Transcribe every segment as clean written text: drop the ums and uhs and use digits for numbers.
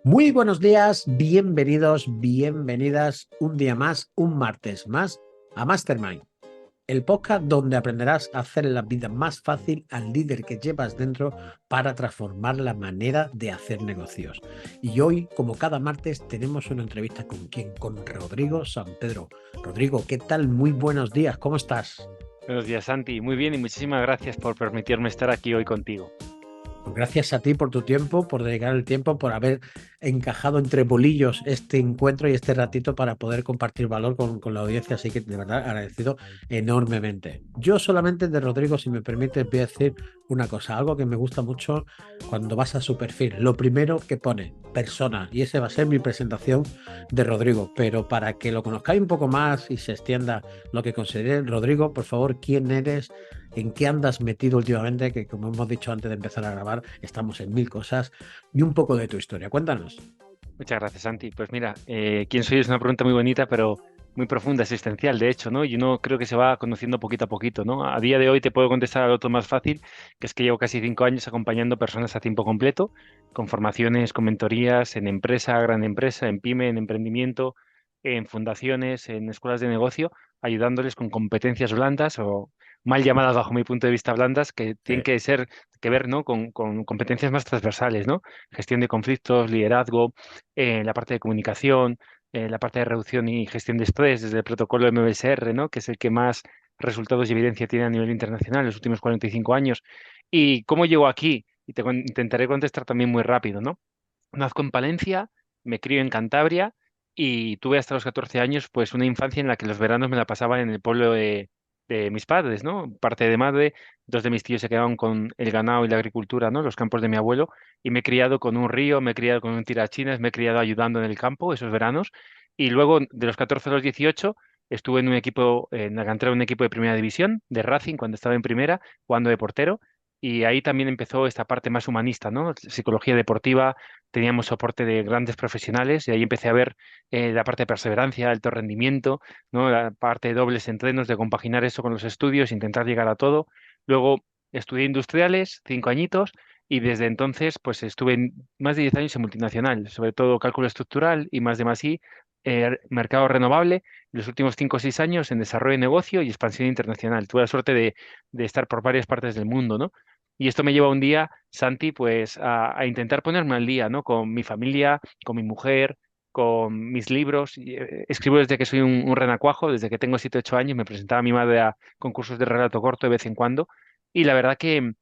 Muy buenos días, bienvenidos, bienvenidas un día más, un martes más a Mastermind, el podcast donde aprenderás a hacer la vida más fácil al líder que llevas dentro para transformar la manera de hacer negocios. Y hoy, como cada martes, tenemos una entrevista con quién, con Rodrigo San Pedro. Rodrigo, ¿qué tal? Muy buenos días, ¿cómo estás? Buenos días, Santi. Muy bien y muchísimas gracias por permitirme estar aquí hoy contigo. Pues gracias a ti por tu tiempo, por dedicar el tiempo, por haber encajado entre bolillos este encuentro y este ratito para poder compartir valor con la audiencia. Así que de verdad agradecido enormemente. Yo solamente de Rodrigo, si me permite, voy a decir una cosa, algo que me gusta mucho cuando vas a su perfil. Lo primero que pone, persona, y ese va a ser mi presentación de Rodrigo. Pero para que lo conozcáis un poco más y se extienda lo que considere Rodrigo, por favor, ¿quién eres? ¿En qué andas metido últimamente? Que como hemos dicho antes de empezar a grabar, estamos en mil cosas. Y un poco de tu historia. Cuéntanos. Muchas gracias, Santi. Pues mira, ¿quién soy? Es una pregunta muy bonita, pero muy profunda, existencial, de hecho, ¿no? Y uno creo que se va conociendo poquito a poquito, ¿no? A día de hoy te puedo contestar al otro más fácil, que es que llevo casi 5 años acompañando personas a tiempo completo, con formaciones, con mentorías en empresa, gran empresa, en pyme, en emprendimiento, en fundaciones, en escuelas de negocio, ayudándoles con competencias blandas o mal llamadas bajo mi punto de vista blandas, que tienen Sí. que ser, que ver, ¿no? Con competencias más transversales, ¿no? Gestión de conflictos, liderazgo, la parte de comunicación, la parte de reducción y gestión de estrés desde el protocolo MBSR, ¿no? Que es el que más resultados y evidencia tiene a nivel internacional en los últimos 45 años. ¿Y cómo llego aquí? Y intentaré contestar también muy rápido, ¿no? Nazco en Palencia, me crío en Cantabria y tuve hasta los 14 años pues una infancia en la que los veranos me la pasaba en el pueblo de mis padres, ¿no? Parte de madre, dos de mis tíos se quedaban con el ganado y la agricultura, ¿no? Los campos de mi abuelo y me he criado con un río, me he criado con un tirachinas, me he criado ayudando en el campo esos veranos y luego de los 14 a los 18 estuve en un equipo, en la cantera de un equipo de primera división, de Racing, cuando estaba en primera, jugando de portero. Y ahí también empezó esta parte más humanista, ¿no? Psicología deportiva, teníamos soporte de grandes profesionales y ahí empecé a ver la parte de perseverancia, alto rendimiento, ¿no? La parte de dobles entrenos, de compaginar eso con los estudios, intentar llegar a todo. Luego estudié industriales, 5 añitos, y desde entonces pues estuve más de 10 años en multinacional, sobre todo cálculo estructural y más de más I, mercado renovable, y los últimos 5 o 6 años en desarrollo de negocio y expansión internacional. Tuve la suerte de estar por varias partes del mundo, ¿no? Y esto me lleva un día, Santi, pues a intentar ponerme al día, ¿no? Con mi familia, con mi mujer, con mis libros. Escribo desde que soy un renacuajo, desde que tengo 7 8 años. Me presentaba a mi madre a concursos de relato corto de vez en cuando. Y la verdad que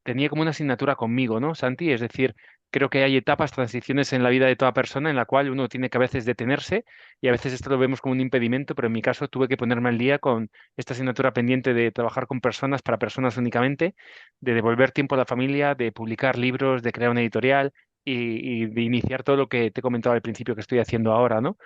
tenía como una asignatura conmigo, ¿no, Santi? Es decir, creo que hay etapas, transiciones en la vida de toda persona en la cual uno tiene que a veces detenerse y a veces esto lo vemos como un impedimento, pero en mi caso tuve que ponerme al día con esta asignatura pendiente de trabajar con personas, para personas únicamente, de devolver tiempo a la familia, de publicar libros, de crear una editorial y de iniciar todo lo que te he comentado al principio que estoy haciendo ahora, ¿no?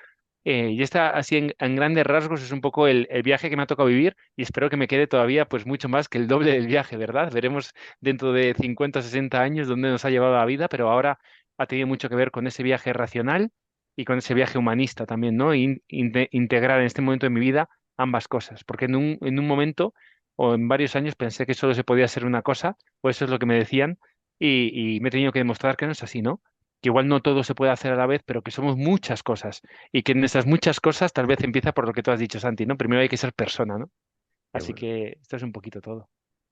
Y esta, así en grandes rasgos, es un poco el viaje que me ha tocado vivir y espero que me quede todavía pues mucho más que el doble del viaje, ¿verdad? Veremos dentro de 50 o 60 años dónde nos ha llevado la vida, pero ahora ha tenido mucho que ver con ese viaje racional y con ese viaje humanista también, ¿no? Integrar en este momento de mi vida ambas cosas, porque en un momento o en varios años pensé que solo se podía hacer una cosa, o eso es lo que me decían, y me he tenido que demostrar que no es así, ¿no? Que igual no todo se puede hacer a la vez, pero que somos muchas cosas y que en esas muchas cosas tal vez empieza por lo que tú has dicho, Santi, ¿no? Primero hay que ser persona, ¿no? Qué Así bueno. que esto es un poquito todo.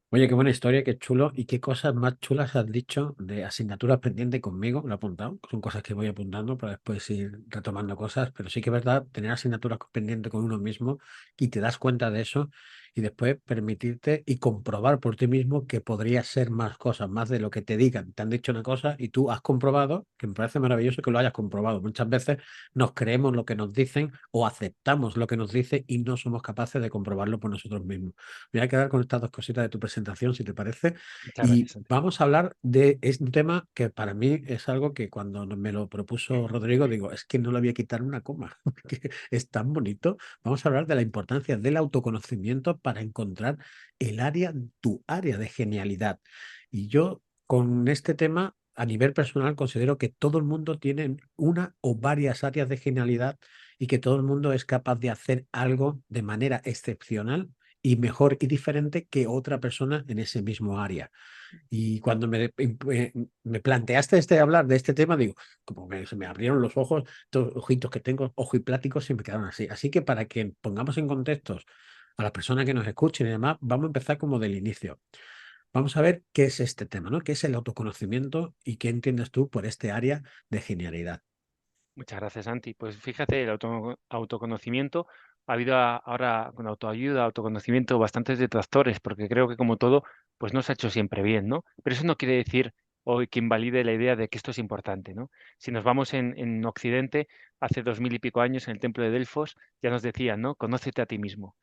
Oye, qué buena historia, qué chulo. ¿Y qué cosas más chulas has dicho de asignaturas pendientes conmigo? Lo he apuntado. Son cosas que voy apuntando para después ir retomando cosas. Pero sí que es verdad, tener asignaturas pendientes con uno mismo y te das cuenta de eso y después permitirte y comprobar por ti mismo que podría ser más cosas, más de lo que te digan. Te han dicho una cosa y tú has comprobado, que me parece maravilloso que lo hayas comprobado. Muchas veces nos creemos lo que nos dicen o aceptamos lo que nos dicen y no somos capaces de comprobarlo por nosotros mismos. Me voy a quedar con estas dos cositas de tu presentación, si te parece. Muchas Y gracias, Santi. vamos a hablar de un tema que para mí es algo que cuando me lo propuso Rodrigo, digo, es que no le voy a quitar una coma, que es tan bonito. Vamos a hablar de la importancia del autoconocimiento para encontrar tu área de genialidad. Y yo con este tema, a nivel personal, considero que todo el mundo tiene una o varias áreas de genialidad y que todo el mundo es capaz de hacer algo de manera excepcional y mejor y diferente que otra persona en ese mismo área. Y cuando me planteaste hablar de este tema, digo, como se me abrieron los ojos, estos ojitos que tengo, ojipláticos, y me quedaron así. Así que para que pongamos en contextos a las personas que nos escuchen y demás, vamos a empezar como del inicio. Vamos a ver qué es este tema, ¿no? ¿Qué es el autoconocimiento y qué entiendes tú por este área de genialidad? Muchas gracias, Santi. Pues fíjate, el autoconocimiento, ha habido ahora con autoayuda, autoconocimiento, bastantes detractores, porque creo que como todo, pues no se ha hecho siempre bien, ¿no? Pero eso no quiere decir hoy que invalide la idea de que esto es importante, ¿no? Si nos vamos en Occidente, hace 2000 y pico años, en el templo de Delfos, ya nos decían, ¿no? Conócete a ti mismo.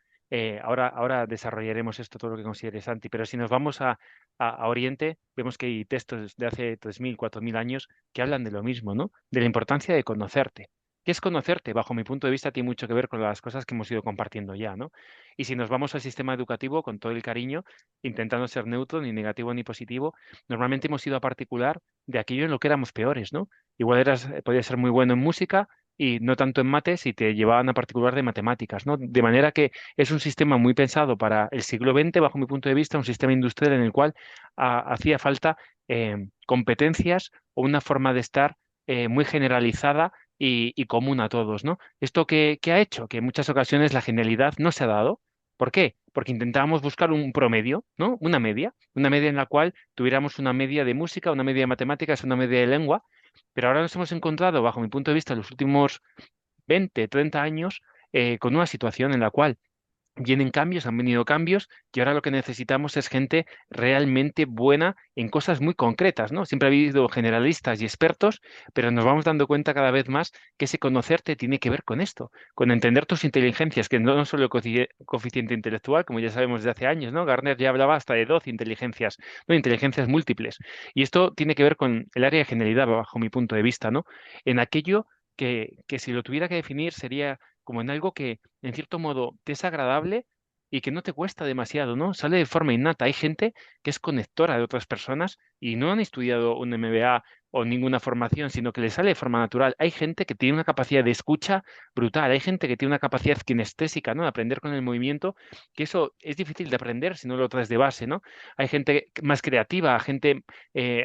Ahora desarrollaremos esto todo lo que considere Santi, pero si nos vamos a Oriente, vemos que hay textos de hace 3000, 4000 años que hablan de lo mismo, ¿no? De la importancia de conocerte. ¿Qué es conocerte? Bajo mi punto de vista, tiene mucho que ver con las cosas que hemos ido compartiendo ya, ¿no? Y si nos vamos al sistema educativo, con todo el cariño, intentando ser neutro, ni negativo ni positivo, normalmente hemos ido a particular de aquello en lo que éramos peores, ¿no? Igual podías ser muy bueno en música y no tanto en mates y te llevaban a particular de matemáticas, ¿no? De manera que es un sistema muy pensado para el siglo XX, bajo mi punto de vista, un sistema industrial en el cual hacía falta competencias o una forma de estar muy generalizada y común a todos, ¿no? ¿Esto qué ha hecho? Que en muchas ocasiones la genialidad no se ha dado. ¿Por qué? Porque intentábamos buscar un promedio, ¿no? Una media en la cual tuviéramos una media de música, una media de matemáticas, una media de lengua, pero ahora nos hemos encontrado, bajo mi punto de vista, en los últimos 20, 30 años, con una situación en la cual vienen cambios, han venido cambios y ahora lo que necesitamos es gente realmente buena en cosas muy concretas, ¿no? Siempre ha habido generalistas y expertos, pero nos vamos dando cuenta cada vez más que ese conocerte tiene que ver con esto, con entender tus inteligencias, que no solo el coeficiente intelectual, como ya sabemos desde hace años, ¿no? Garner ya hablaba hasta de 12 inteligencias, ¿no? Inteligencias múltiples. Y esto tiene que ver con el área de genialidad, bajo mi punto de vista, ¿no? En aquello que si lo tuviera que definir sería como en algo que en cierto modo te es agradable y que no te cuesta demasiado, ¿no? Sale de forma innata. Hay gente que es conectora de otras personas y no han estudiado un MBA o ninguna formación, sino que le sale de forma natural. Hay gente que tiene una capacidad de escucha brutal, hay gente que tiene una capacidad kinestésica, ¿no? De aprender con el movimiento, que eso es difícil de aprender si no lo traes de base, ¿no? Hay gente más creativa, gente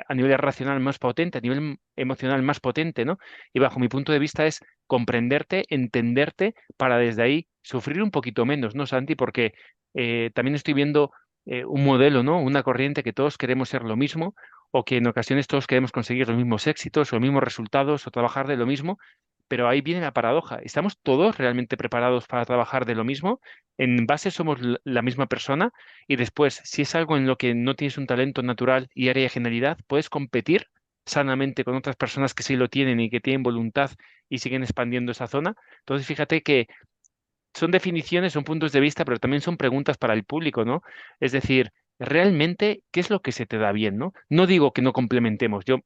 a nivel racional más potente, a nivel emocional más potente, ¿no? Y bajo mi punto de vista es comprenderte, entenderte para desde ahí sufrir un poquito menos, ¿no, Santi? Porque también estoy viendo un modelo, ¿no? Una corriente que todos queremos ser lo mismo o que en ocasiones todos queremos conseguir los mismos éxitos o los mismos resultados o trabajar de lo mismo, pero ahí viene la paradoja. ¿Estamos todos realmente preparados para trabajar de lo mismo? En base somos la misma persona y después, si es algo en lo que no tienes un talento natural y área de genialidad, puedes competir sanamente con otras personas que sí lo tienen y que tienen voluntad y siguen expandiendo esa zona. Entonces, fíjate que son definiciones, son puntos de vista, pero también son preguntas para el público, ¿no? Es decir, realmente, ¿qué es lo que se te da bien, ¿no? No digo que no complementemos, yo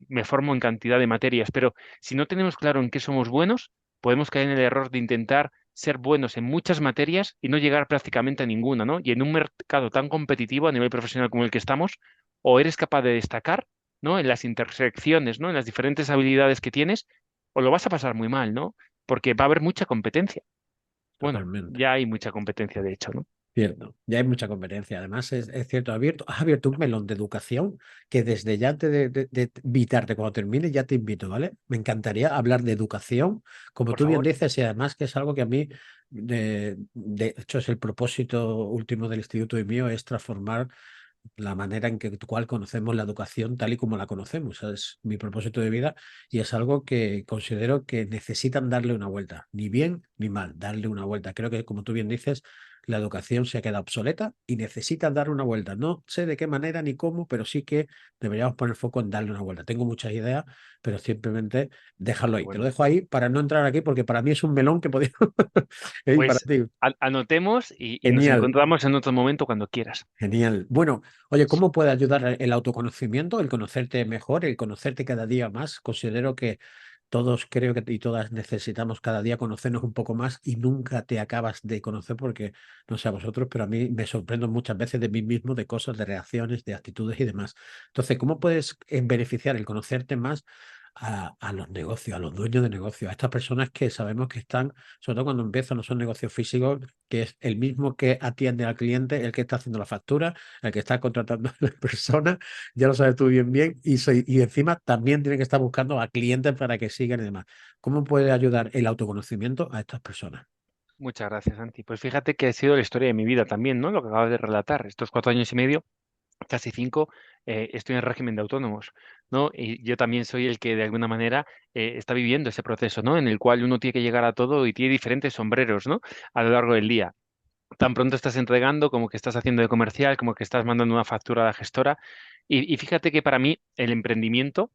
me formo en cantidad de materias, pero si no tenemos claro en qué somos buenos, podemos caer en el error de intentar ser buenos en muchas materias y no llegar prácticamente a ninguna, ¿no? Y en un mercado tan competitivo a nivel profesional como el que estamos, o eres capaz de destacar, ¿no? En las intersecciones, ¿no? En las diferentes habilidades que tienes, o lo vas a pasar muy mal, ¿no? Porque va a haber mucha competencia. Bueno, Totalmente. ya hay mucha competencia, de hecho, ¿no? Cierto, ya hay mucha competencia. Además, es cierto, has abierto un melón de educación que desde ya antes de invitarte, cuando termine, ya te invito, ¿vale? Me encantaría hablar de educación, como Por tú bien favor. dices, y además que es algo que a mí, de hecho, es el propósito último del instituto y mío, es transformar la manera en que cual conocemos la educación tal y como la conocemos. Ese es mi propósito de vida y es algo que considero que necesitan darle una vuelta, ni bien ni mal, darle una vuelta. Creo que, como tú bien dices, la educación se ha quedado obsoleta y necesita dar una vuelta. No sé de qué manera ni cómo, pero sí que deberíamos poner foco en darle una vuelta. Tengo muchas ideas, pero simplemente déjalo Qué ahí. Te lo bueno. dejo ahí para no entrar aquí porque para mí es un melón que podía... Y para Pues ti. anotemos y nos Genial. encontramos en otro momento cuando quieras. Genial. Bueno, oye, ¿cómo puede ayudar el autoconocimiento, el conocerte mejor, el conocerte cada día más? Considero que todos creo que y todas necesitamos cada día conocernos un poco más y nunca te acabas de conocer porque, no sé a vosotros, pero a mí me sorprendo muchas veces de mí mismo, de cosas, de reacciones, de actitudes y demás. Entonces, ¿cómo puedes beneficiar el conocerte más a los negocios, a los dueños de negocios, a estas personas que sabemos que están, sobre todo cuando empiezan, no son negocios físicos, que es el mismo que atiende al cliente, el que está haciendo la factura, el que está contratando a la persona, ya lo sabes tú bien, y encima también tiene que estar buscando a clientes para que sigan y demás. ¿Cómo puede ayudar el autoconocimiento a estas personas? Muchas gracias, Santi. Pues fíjate que ha sido la historia de mi vida también, ¿no? Lo que acabas de relatar, estos 4 años y medio, casi 5, estoy en régimen de autónomos, ¿no? Y yo también soy el que de alguna manera está viviendo ese proceso, ¿no? En el cual uno tiene que llegar a todo y tiene diferentes sombreros, ¿no? A lo largo del día. Tan pronto estás entregando como que estás haciendo de comercial, como que estás mandando una factura a la gestora. Y fíjate que para mí el emprendimiento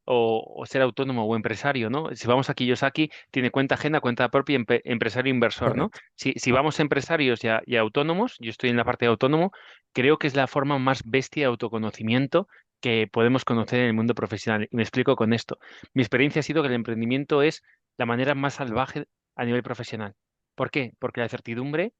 o ser autónomo o empresario, ¿no? Si vamos a Kiyosaki, tiene cuenta ajena, cuenta propia, empresario inversor, ¿no? Correcto. Si vamos a empresarios y a autónomos, yo estoy en la parte de autónomo, creo que es la forma más bestia de autoconocimiento que podemos conocer en el mundo profesional. Y me explico con esto. Mi experiencia ha sido que el emprendimiento es la manera más salvaje a nivel profesional. ¿Por qué? Porque la certidumbre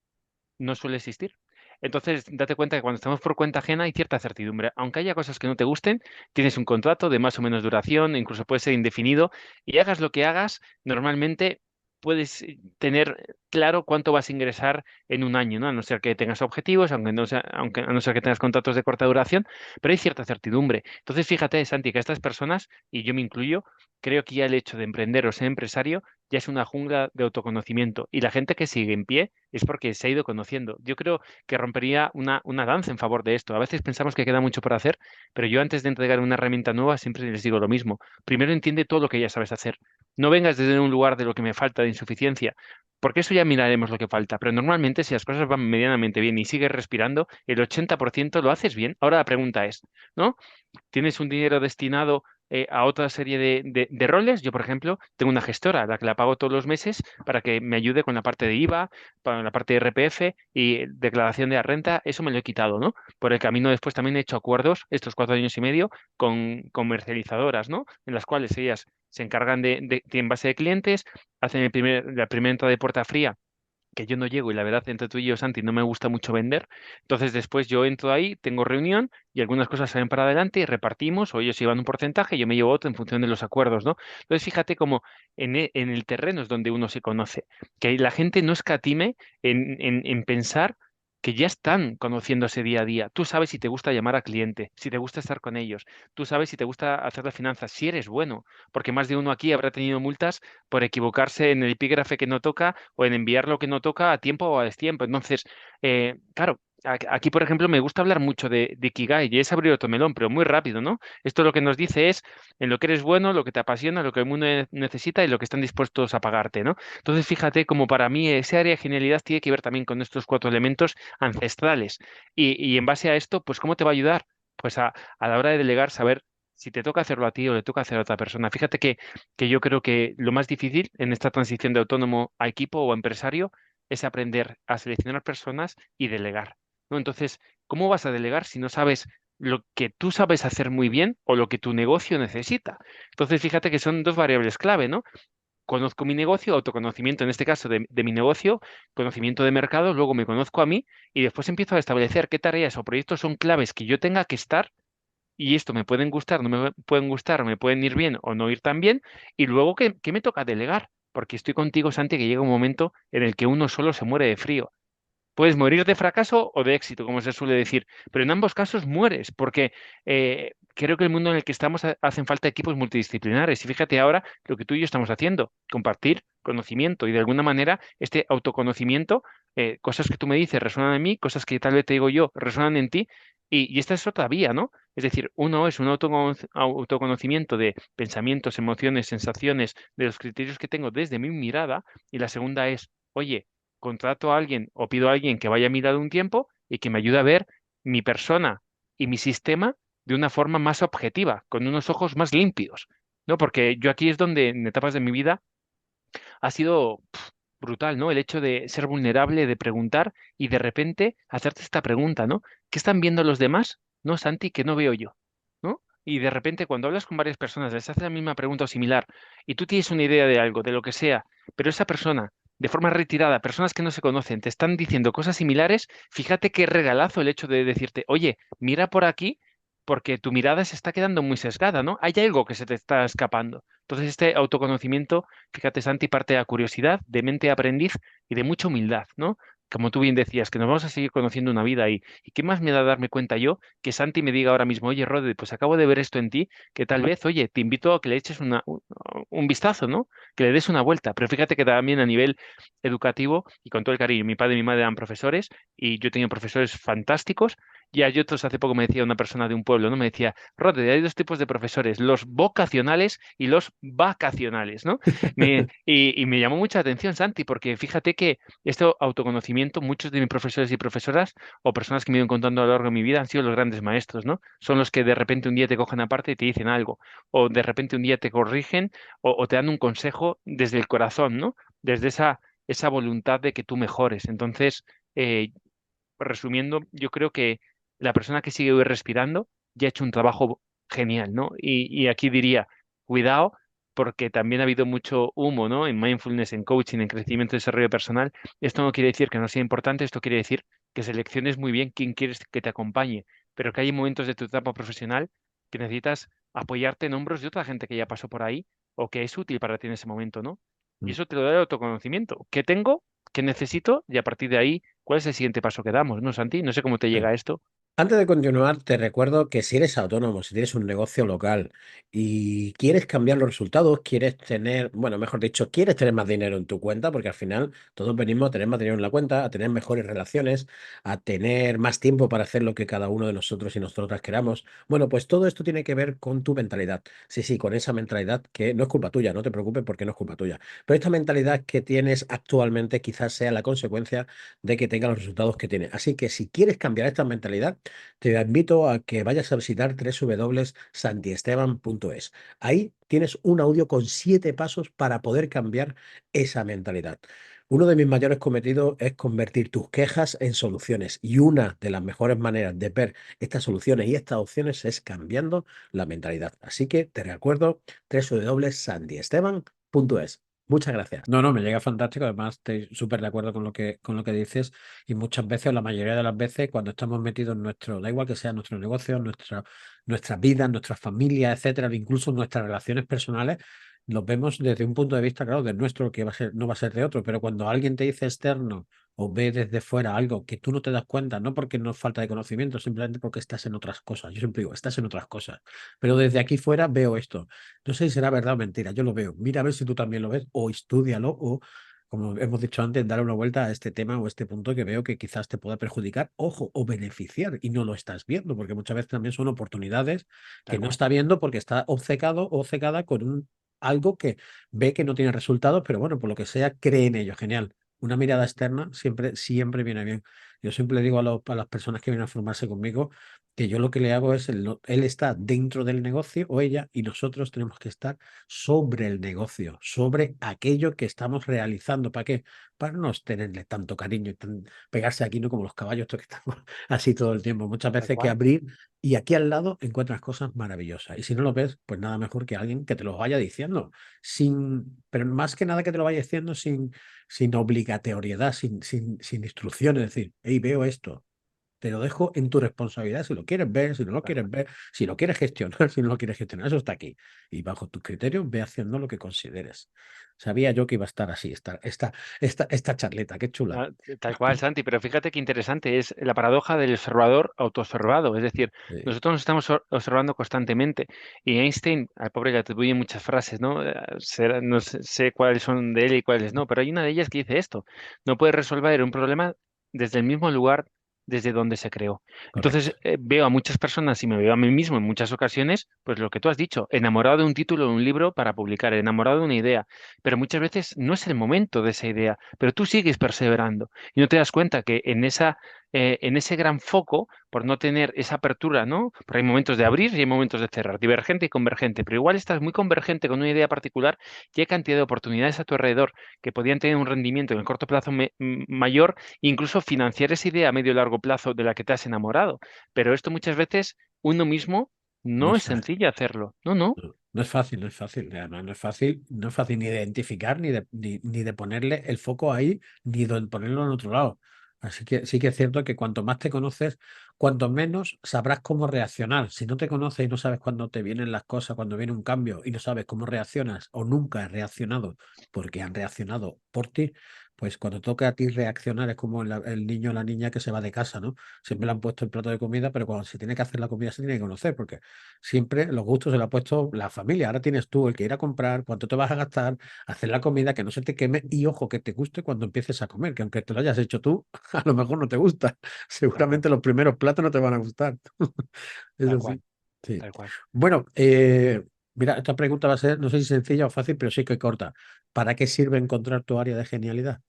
no suele existir. Entonces, date cuenta que cuando estamos por cuenta ajena hay cierta certidumbre. Aunque haya cosas que no te gusten, tienes un contrato de más o menos duración, incluso puede ser indefinido, y hagas lo que hagas, normalmente puedes tener claro cuánto vas a ingresar en un año, ¿no? A no ser que tengas objetivos, a no ser que tengas contratos de corta duración, pero hay cierta certidumbre. Entonces, fíjate, Santi, que estas personas, y yo me incluyo, creo que ya el hecho de emprender o ser empresario ya es una jungla de autoconocimiento. Y la gente que sigue en pie es porque se ha ido conociendo. Yo creo que rompería una danza en favor de esto. A veces pensamos que queda mucho por hacer, pero yo antes de entregar una herramienta nueva siempre les digo lo mismo. Primero entiende todo lo que ya sabes hacer. No vengas desde un lugar de lo que me falta, de insuficiencia, porque eso ya miraremos lo que falta. Pero normalmente si las cosas van medianamente bien y sigues respirando, el 80% lo haces bien. Ahora la pregunta es, ¿no? ¿Tienes un dinero destinado a otra serie de roles? Yo, por ejemplo, tengo una gestora a la que la pago todos los meses para que me ayude con la parte de IVA, para la parte de RPF y declaración de la renta. Eso me lo he quitado, ¿no? Por el camino después también he hecho acuerdos estos 4 años y medio con comercializadoras, ¿no? En las cuales ellas se encargan en base de clientes, hacen la primera entrada de puerta fría, que yo no llego y la verdad, entre tú y yo, Santi, no me gusta mucho vender. Entonces después yo entro ahí, tengo reunión y algunas cosas salen para adelante y repartimos, o ellos llevan un porcentaje y yo me llevo otro en función de los acuerdos, ¿no? Entonces fíjate cómo en el terreno es donde uno se conoce, que la gente no escatime en pensar que ya están conociéndose día a día. Tú sabes si te gusta llamar a cliente, si te gusta estar con ellos, tú sabes si te gusta hacer las finanzas, si eres bueno, porque más de uno aquí habrá tenido multas por equivocarse en el epígrafe que no toca o en enviar lo que no toca a tiempo o a destiempo. Entonces, claro, aquí, por ejemplo, me gusta hablar mucho de Ikigai y es abrir otro melón, pero muy rápido, ¿no? Esto lo que nos dice es en lo que eres bueno, lo que te apasiona, lo que el mundo necesita y lo que están dispuestos a pagarte, ¿no? Entonces, fíjate como para mí ese área de genialidad tiene que ver también con estos 4 elementos ancestrales. Y en base a esto, pues, ¿cómo te va a ayudar? Pues a la hora de delegar, saber si te toca hacerlo a ti o le toca hacer a otra persona. Fíjate que yo creo que lo más difícil en esta transición de autónomo a equipo o a empresario es aprender a seleccionar personas y delegar, ¿no? Entonces, ¿cómo vas a delegar si no sabes lo que tú sabes hacer muy bien o lo que tu negocio necesita? Entonces, fíjate que son dos variables clave, ¿no? Conozco mi negocio, autoconocimiento en este caso de mi negocio, conocimiento de mercado, luego me conozco a mí y después empiezo a establecer qué tareas o proyectos son claves que yo tenga que estar y esto me pueden gustar, no me pueden gustar, me pueden ir bien o no ir tan bien, y luego ¿qué me toca delegar? Porque estoy contigo, Santi, que llega un momento en el que uno solo se muere de frío. Puedes morir de fracaso o de éxito, como se suele decir, pero en ambos casos mueres, porque creo que el mundo en el que estamos hacen falta equipos multidisciplinares. Y fíjate ahora lo que tú y yo estamos haciendo, compartir conocimiento y de alguna manera este autoconocimiento, cosas que tú me dices resuenan en mí, cosas que tal vez te digo yo resuenan en ti, y esta es otra vía, ¿no? Es decir, uno es un autoconocimiento de pensamientos, emociones, sensaciones, de los criterios que tengo desde mi mirada, y la segunda es, oye, contrato a alguien o pido a alguien que vaya a mi lado un tiempo y que me ayude a ver mi persona y mi sistema de una forma más objetiva, con unos ojos más limpios, ¿no? Porque yo aquí es donde en etapas de mi vida ha sido brutal, ¿no? El hecho de ser vulnerable, de preguntar y de repente hacerte esta pregunta, ¿no? ¿Qué están viendo los demás, no, Santi, que no veo yo? ¿No? Y de repente cuando hablas con varias personas, les haces la misma pregunta o similar y tú tienes una idea de algo, de lo que sea, pero esa persona, de forma retirada, personas que no se conocen, te están diciendo cosas similares, fíjate qué regalazo el hecho de decirte, oye, mira por aquí porque tu mirada se está quedando muy sesgada, ¿no? Hay algo que se te está escapando. Entonces, este autoconocimiento, fíjate, Santi, parte de la curiosidad, de mente de aprendiz y de mucha humildad, ¿no? Como tú bien decías, que nos vamos a seguir conociendo una vida y qué más me da darme cuenta yo que Santi me diga ahora mismo, oye, Rode, pues acabo de ver esto en ti, que tal vez, oye, te invito a que le eches un vistazo, ¿no? Que le des una vuelta. Pero fíjate que también a nivel educativo, y con todo el cariño, mi padre y mi madre eran profesores, y yo he tenido profesores fantásticos, y hay otros, hace poco me decía una persona de un pueblo, ¿no? Me decía, Rode, hay dos tipos de profesores, los vocacionales y los vacacionales, ¿no? Y me llamó mucha atención, Santi, porque fíjate que este autoconocimiento, muchos de mis profesores y profesoras o personas que me he ido encontrando a lo largo de mi vida han sido los grandes maestros, ¿no? Son los que de repente un día te cogen aparte y te dicen algo, o de repente un día te corrigen o te dan un consejo desde el corazón, ¿no? Desde esa voluntad de que tú mejores. Entonces, eh, resumiendo, yo creo que la persona que sigue hoy respirando ya ha hecho un trabajo genial, ¿no? Y aquí diría, cuidado, porque también ha habido mucho humo, ¿no? En mindfulness, en coaching, en crecimiento y desarrollo personal. Esto no quiere decir que no sea importante, esto quiere decir que selecciones muy bien quién quieres que te acompañe, pero que hay momentos de tu etapa profesional que necesitas apoyarte en hombros de otra gente que ya pasó por ahí o que es útil para ti en ese momento, ¿no? Y eso te lo da el autoconocimiento. ¿Qué tengo? ¿Qué necesito? Y a partir de ahí, ¿cuál es el siguiente paso que damos, no, Santi? No sé cómo te llega esto. Antes de continuar, te recuerdo que si eres autónomo, si tienes un negocio local y quieres cambiar los resultados, quieres tener, bueno, mejor dicho, quieres tener más dinero en tu cuenta, porque al final todos venimos a tener más dinero en la cuenta, a tener mejores relaciones, a tener más tiempo para hacer lo que cada uno de nosotros y nosotras queramos. Bueno, pues todo esto tiene que ver con tu mentalidad. Sí, sí, con esa mentalidad que no es culpa tuya, no te preocupes porque no es culpa tuya. Pero esta mentalidad que tienes actualmente quizás sea la consecuencia de que tenga los resultados que tiene. Así que si quieres cambiar esta mentalidad, te invito a que vayas a visitar www.santiesteban.es. Ahí tienes un audio con 7 pasos para poder cambiar esa mentalidad. Uno de mis mayores cometidos es convertir tus quejas en soluciones y una de las mejores maneras de ver estas soluciones y estas opciones es cambiando la mentalidad. Así que te recuerdo www.santiesteban.es. Muchas gracias. No, no, me llega fantástico. Además, estoy súper de acuerdo con lo que dices. Y muchas veces, la mayoría de las veces, cuando estamos metidos en nuestro, da igual que sea nuestro negocio, nuestra vida, nuestra familia, etcétera, incluso nuestras relaciones personales, los vemos desde un punto de vista, claro, de nuestro, que va a ser, no va a ser de otro. Pero cuando alguien te dice externo o ve desde fuera algo que tú no te das cuenta, no porque no es falta de conocimiento, simplemente porque estás en otras cosas. Yo siempre digo, estás en otras cosas. Pero desde aquí fuera veo esto. No sé si será verdad o mentira, yo lo veo. Mira a ver si tú también lo ves, o estúdialo, o como hemos dicho antes, dar una vuelta a este tema o este punto que veo que quizás te pueda perjudicar, ojo, o beneficiar y no lo estás viendo, porque muchas veces también son oportunidades que Tal no cual. está viendo porque está obcecado o obcecada con algo que ve que no tiene resultados, pero bueno, por lo que sea, cree en ello. Genial. Una mirada externa siempre, siempre viene bien. Yo siempre le digo a las personas que vienen a formarse conmigo que yo lo que le hago es, él está dentro del negocio o ella y nosotros tenemos que estar sobre el negocio, sobre aquello que estamos realizando. ¿Para qué? Para no tenerle tanto cariño y pegarse aquí, no como los caballos, estos que estamos así todo el tiempo. Muchas Tal veces hay que cual. abrir y aquí al lado encuentras cosas maravillosas. Y si no lo ves, pues nada mejor que alguien que te lo vaya diciendo, pero más que nada que te lo vaya diciendo sin obligatoriedad, sin instrucciones, es decir, hey, veo esto. Te lo dejo en tu responsabilidad si lo quieres ver, si no lo Tal quieres cual. ver, si lo quieres gestionar, si no lo quieres gestionar. Eso está aquí. Y bajo tus criterios, ve haciendo lo que consideres. Sabía yo que iba a estar así, esta charleta, qué chula. Ah, tal cual, Santi, pero fíjate qué interesante es la paradoja del observador autoobservado. Es decir, Sí, nosotros nos estamos observando constantemente y Einstein, al pobre le atribuye muchas frases, ¿no? No sé cuáles son de él y cuáles no, pero hay una de ellas que dice esto: no puedes resolver un problema desde el mismo lugar desde donde se creó. correcto. Entonces, veo a muchas personas y me veo a mí mismo en muchas ocasiones, pues lo que tú has dicho, enamorado de un título de un libro para publicar, enamorado de una idea, pero muchas veces no es el momento de esa idea, pero tú sigues perseverando y no te das cuenta que en ese gran foco, por no tener esa apertura, ¿no? Porque hay momentos de abrir y hay momentos de cerrar, divergente y convergente, pero igual estás muy convergente con una idea particular y hay cantidad de oportunidades a tu alrededor que podían tener un rendimiento en el corto plazo mayor, incluso financiar esa idea a medio y largo plazo de la que te has enamorado. Pero esto muchas veces uno mismo No no es es fácil. sencillo hacerlo. No, no, No, no es fácil, no es fácil. Además, no es fácil ni de identificar, ni de ponerle el foco ahí, ni de ponerlo en otro lado. Así que sí que es cierto que cuanto más te conoces, cuanto menos sabrás cómo reaccionar. Si no te conoces y no sabes cuándo te vienen las cosas, cuando viene un cambio y no sabes cómo reaccionas o nunca has reaccionado porque han reaccionado por ti, pues cuando toca a ti reaccionar es como el niño o la niña que se va de casa, ¿no? Siempre le han puesto el plato de comida, pero cuando se tiene que hacer la comida se tiene que conocer, porque siempre los gustos se lo ha puesto la familia. Ahora tienes tú el que ir a comprar, cuánto te vas a gastar, hacer la comida, que no se te queme y ojo, que te guste cuando empieces a comer, que aunque te lo hayas hecho tú, a lo mejor no te gusta. Tal cual, Seguramente los primeros platos no te van a gustar. tal Eso cual, sí. Sí. tal cual. Bueno, mira, esta pregunta va a ser, no sé si sencilla o fácil, pero sí que corta. ¿Para qué sirve encontrar tu área de genialidad?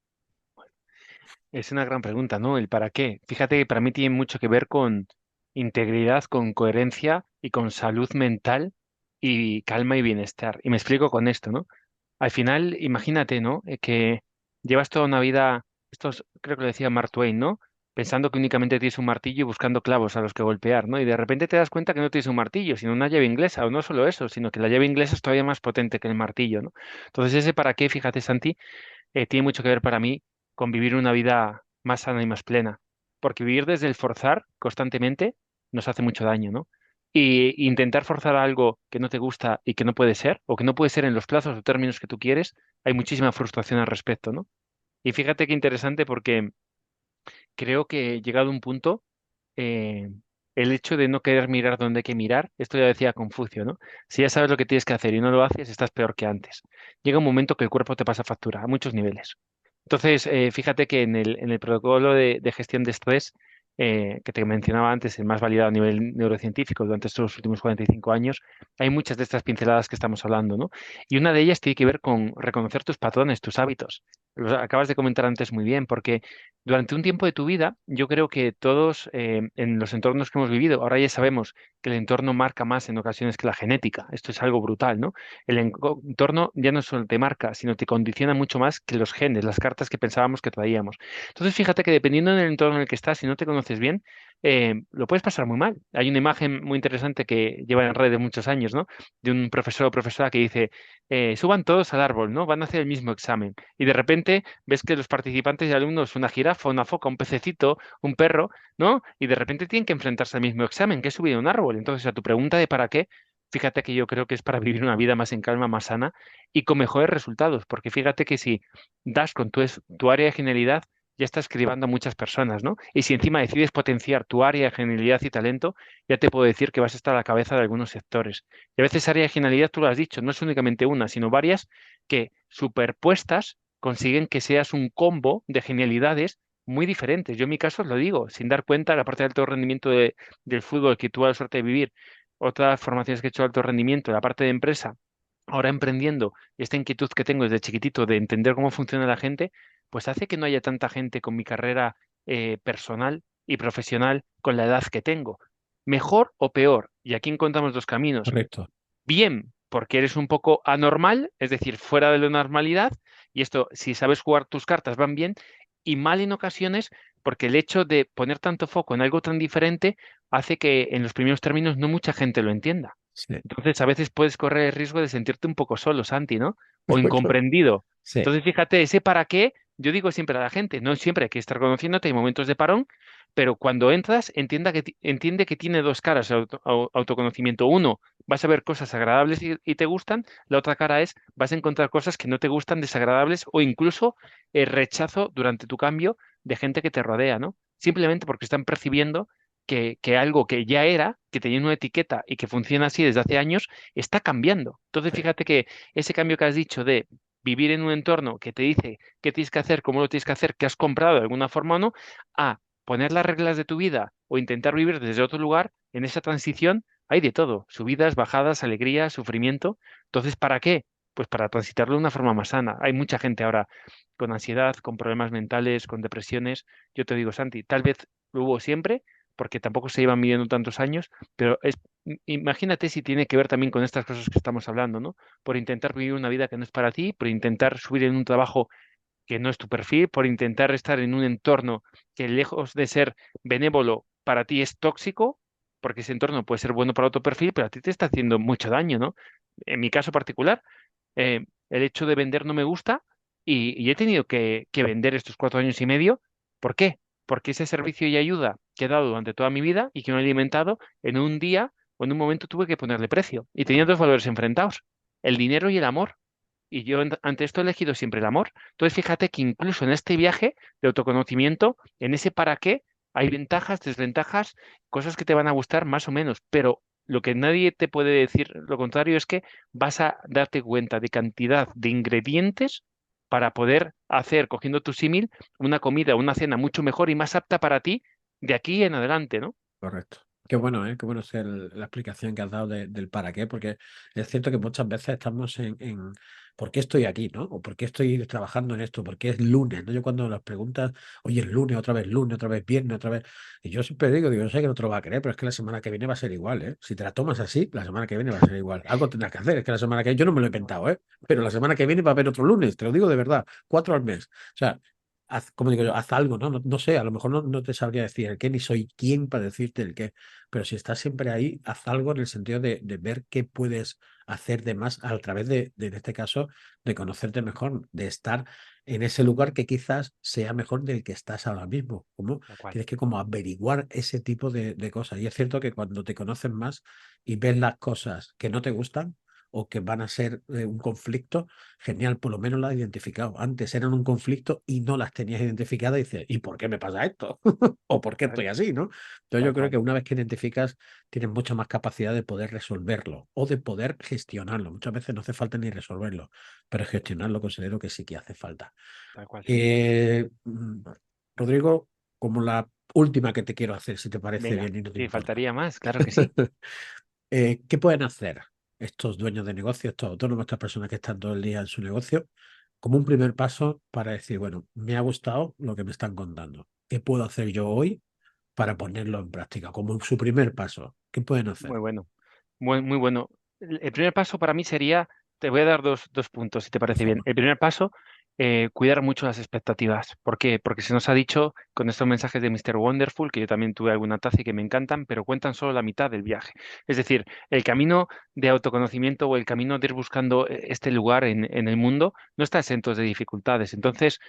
Es una gran pregunta, ¿no? El para qué. Fíjate que para mí tiene mucho que ver con integridad, con coherencia y con salud mental y calma y bienestar. Y me explico con esto, ¿no? Al final, imagínate, ¿no? Que llevas toda una vida, creo que lo decía Mark Twain, ¿no? Pensando que únicamente tienes un martillo y buscando clavos a los que golpear, ¿no? Y de repente te das cuenta que no tienes un martillo, sino una llave inglesa, o no solo eso, sino que la llave inglesa es todavía más potente que el martillo, ¿no? Entonces, ese para qué, fíjate, Santi, tiene mucho que ver para mí con vivir una vida más sana y más plena. Porque vivir desde el forzar constantemente nos hace mucho daño, ¿no? Y intentar forzar algo que no te gusta y que no puede ser, o que no puede ser en los plazos o términos que tú quieres, hay muchísima frustración al respecto, ¿no? Y fíjate qué interesante porque creo que llegado a un punto, eh, el hecho de no querer mirar donde hay que mirar, esto ya decía Confucio, ¿no? Si ya sabes lo que tienes que hacer y no lo haces, estás peor que antes. Llega un momento que el cuerpo te pasa factura a muchos niveles. Entonces, fíjate que en el protocolo de gestión de estrés que te mencionaba antes, el más validado a nivel neurocientífico durante estos últimos 45 años, hay muchas de estas pinceladas que estamos hablando, ¿no? Y una de ellas tiene que ver con reconocer tus patrones, tus hábitos. Lo acabas de comentar antes muy bien, porque durante un tiempo de tu vida, yo creo que todos en los entornos que hemos vivido, ahora ya sabemos que el entorno marca más en ocasiones que la genética. Esto es algo brutal, ¿no? Entorno ya no solo te marca, sino te condiciona mucho más que los genes, las cartas que pensábamos que traíamos. Entonces, fíjate que dependiendo del entorno en el que estás, si no te conoces bien, lo puedes pasar muy mal. Hay una imagen muy interesante que lleva en redes muchos años, ¿no? De un profesor o profesora que dice, suban todos al árbol, ¿no? Van a hacer el mismo examen. Y de repente ves que los participantes y alumnos, una jirafa, una foca, un pececito, un perro, ¿no? Y de repente tienen que enfrentarse al mismo examen, que es subir a un árbol. Entonces, a tu pregunta de para qué, fíjate que yo creo que es para vivir una vida más en calma, más sana y con mejores resultados, porque fíjate que si das con tu área de genialidad, ya estás cribando a muchas personas, ¿no? Y si encima decides potenciar tu área de genialidad y talento, ya te puedo decir que vas a estar a la cabeza de algunos sectores. Y a veces área de genialidad, tú lo has dicho, no es únicamente una, sino varias que superpuestas consiguen que seas un combo de genialidades muy diferentes. Yo en mi caso os lo digo, sin dar cuenta, la parte de alto rendimiento del fútbol que tuve la suerte de vivir, otras formaciones que he hecho de alto rendimiento, la parte de empresa, ahora emprendiendo, y esta inquietud que tengo desde chiquitito de entender cómo funciona la gente, pues hace que no haya tanta gente con mi carrera personal y profesional con la edad que tengo. Mejor o peor, y aquí encontramos dos caminos. Correcto. Bien, porque eres un poco anormal, es decir, fuera de la normalidad, y esto, si sabes jugar tus cartas, van bien, y mal en ocasiones, porque el hecho de poner tanto foco en algo tan diferente hace que en los primeros términos no mucha gente lo entienda. Sí. Entonces, a veces puedes correr el riesgo de sentirte un poco solo, Santi, ¿no? O Bueno, incomprendido. sí. Entonces, fíjate, ese para qué, yo digo siempre a la gente, no siempre hay que estar conociéndote, hay momentos de parón, pero cuando entras, entiende que tiene dos caras el autoconocimiento. Uno, vas a ver cosas agradables y te gustan, la otra cara es, vas a encontrar cosas que no te gustan, desagradables o incluso rechazo durante tu cambio de gente que te rodea, ¿no? Simplemente porque están percibiendo que algo que ya era, que tenía una etiqueta y que funciona así desde hace años, está cambiando. Entonces, Sí. fíjate que ese cambio que has dicho de vivir en un entorno que te dice qué tienes que hacer, cómo lo tienes que hacer, que has comprado de alguna forma o no, a poner las reglas de tu vida o intentar vivir desde otro lugar, en esa transición hay de todo, subidas, bajadas, alegrías, sufrimiento. Entonces, ¿para qué? Pues para transitarlo de una forma más sana. Hay mucha gente ahora con ansiedad, con problemas mentales, con depresiones. Yo te digo, Santi, tal vez lo hubo siempre, porque tampoco se llevan midiendo tantos años, pero imagínate si tiene que ver también con estas cosas que estamos hablando, ¿no? Por intentar vivir una vida que no es para ti, por intentar subir en un trabajo que no es tu perfil, por intentar estar en un entorno que lejos de ser benévolo para ti es tóxico, porque ese entorno puede ser bueno para otro perfil, pero a ti te está haciendo mucho daño, ¿no? En mi caso particular, el hecho de vender no me gusta y he tenido que vender estos 4 años y medio. ¿Por qué? porque ese servicio y ayuda que he dado durante toda mi vida y que me he alimentado, en un día o en un momento tuve que ponerle precio. Y tenía dos valores enfrentados, el dinero y el amor. Y yo ante esto he elegido siempre el amor. Entonces, fíjate que incluso en este viaje de autoconocimiento, en ese para qué, hay ventajas, desventajas, cosas que te van a gustar más o menos, pero lo que nadie te puede decir lo contrario es que vas a darte cuenta de cantidad de ingredientes para poder hacer, cogiendo tu símil, una comida, una cena mucho mejor y más apta para ti de aquí en adelante, ¿no? Correcto. Qué bueno, ¿eh? Qué bueno es la explicación que has dado del para qué, porque es cierto que muchas veces estamos en ¿por qué estoy aquí, no? O ¿por qué estoy trabajando en esto? ¿Por qué es lunes, no? Yo cuando las preguntas, oye, es lunes, otra vez viernes, otra vez... Y yo siempre digo, yo sé que no te lo va a creer, pero es que la semana que viene va a ser igual, ¿eh? Si te la tomas así, la semana que viene va a ser igual. Algo tendrás que hacer, es que la semana que viene, yo no me lo he inventado, ¿eh? Pero la semana que viene va a haber otro lunes, te lo digo de verdad, 4 al mes. O sea, como digo yo, haz algo, ¿no? No sé, a lo mejor no te sabría decir el qué, ni soy quién para decirte el qué, pero si estás siempre ahí, haz algo en el sentido de ver qué puedes hacer de más a través en este caso, de conocerte mejor, de estar en ese lugar que quizás sea mejor del que estás ahora mismo. Como Tal cual. tienes que como averiguar ese tipo de cosas. Y es cierto que cuando te conoces más y ves las cosas que no te gustan, o que van a ser un conflicto, genial, por lo menos las has identificado. Antes eran un conflicto y no las tenías identificadas y dices, ¿y por qué me pasa esto? ¿O por qué estoy Correcto. así? ¿No? Entonces Tal yo creo cual. que una vez que identificas, tienes mucha más capacidad de poder resolverlo o de poder gestionarlo. Muchas veces no hace falta ni resolverlo, pero gestionarlo considero que sí que hace falta. Tal cual. Eh, mm, Rodrigo, como la última que te quiero hacer, si te parece Venga, bien y no te sí, importa. faltaría más, claro que sí. ¿Qué pueden hacer estos dueños de negocio, estos autónomos, estas personas que están todo el día en su negocio, como un primer paso para decir, bueno, me ha gustado lo que me están contando? ¿Qué puedo hacer yo hoy para ponerlo en práctica? Como su primer paso, ¿qué pueden Muy hacer? bueno. Muy bueno. El primer paso para mí sería, te voy a dar dos puntos, si te Por parece bien. favor. El primer paso, cuidar mucho las expectativas. ¿Por qué? Porque se nos ha dicho con estos mensajes de Mr. Wonderful, que yo también tuve alguna taza y que me encantan, pero cuentan solo la mitad del viaje. Es decir, el camino de autoconocimiento o el camino de ir buscando este lugar en el mundo no está exento de dificultades. Entonces,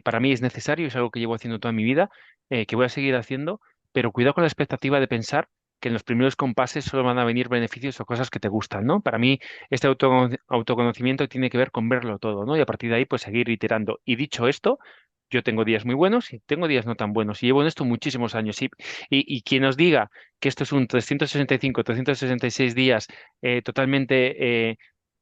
para mí es necesario, es algo que llevo haciendo toda mi vida, que voy a seguir haciendo, pero cuidado con la expectativa de pensar que en los primeros compases solo van a venir beneficios o cosas que te gustan, ¿no? Para mí, este autoconocimiento tiene que ver con verlo todo, ¿no? Y a partir de ahí, pues seguir iterando. Y dicho esto, yo tengo días muy buenos y tengo días no tan buenos. Y llevo en esto muchísimos años. Y quien nos diga que esto es un 365, 366 días totalmente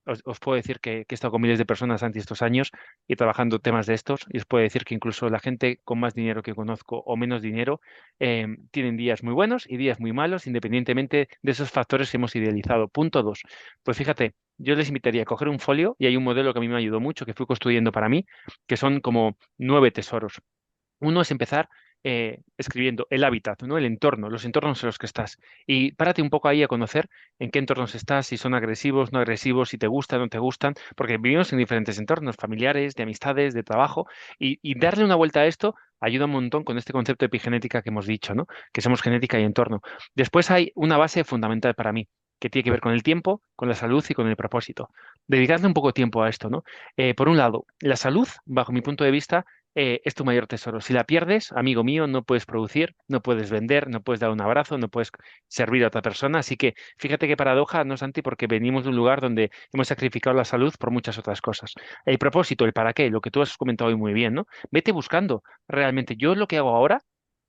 os puedo decir que he estado con miles de personas antes estos años y trabajando temas de estos, y os puedo decir que incluso la gente con más dinero que conozco o menos dinero tienen días muy buenos y días muy malos, independientemente de esos factores que hemos idealizado. Punto dos. Pues fíjate, yo les invitaría a coger un folio y hay un modelo que a mí me ayudó mucho, que fui construyendo para mí, que son como 9 tesoros. Uno es empezar escribiendo el hábitat, ¿no? El entorno, los entornos en los que estás. Y párate un poco ahí a conocer en qué entornos estás, si son agresivos, no agresivos, si te gustan, no te gustan, porque vivimos en diferentes entornos, familiares, de amistades, de trabajo, y darle una vuelta a esto ayuda un montón con este concepto de epigenética que hemos dicho, ¿no? Que somos genética y entorno. Después hay una base fundamental para mí, que tiene que ver con el tiempo, con la salud y con el propósito. Dedicarle un poco de tiempo a esto, ¿no? Por un lado, la salud, bajo mi punto de vista, es tu mayor tesoro. Si la pierdes, amigo mío, no puedes producir, no puedes vender, no puedes dar un abrazo, no puedes servir a otra persona. Así que fíjate qué paradoja, ¿no, Santi? Porque venimos de un lugar donde hemos sacrificado la salud por muchas otras cosas. El propósito, el para qué, lo que tú has comentado hoy muy bien, ¿no? Vete buscando. Realmente, yo lo que hago ahora,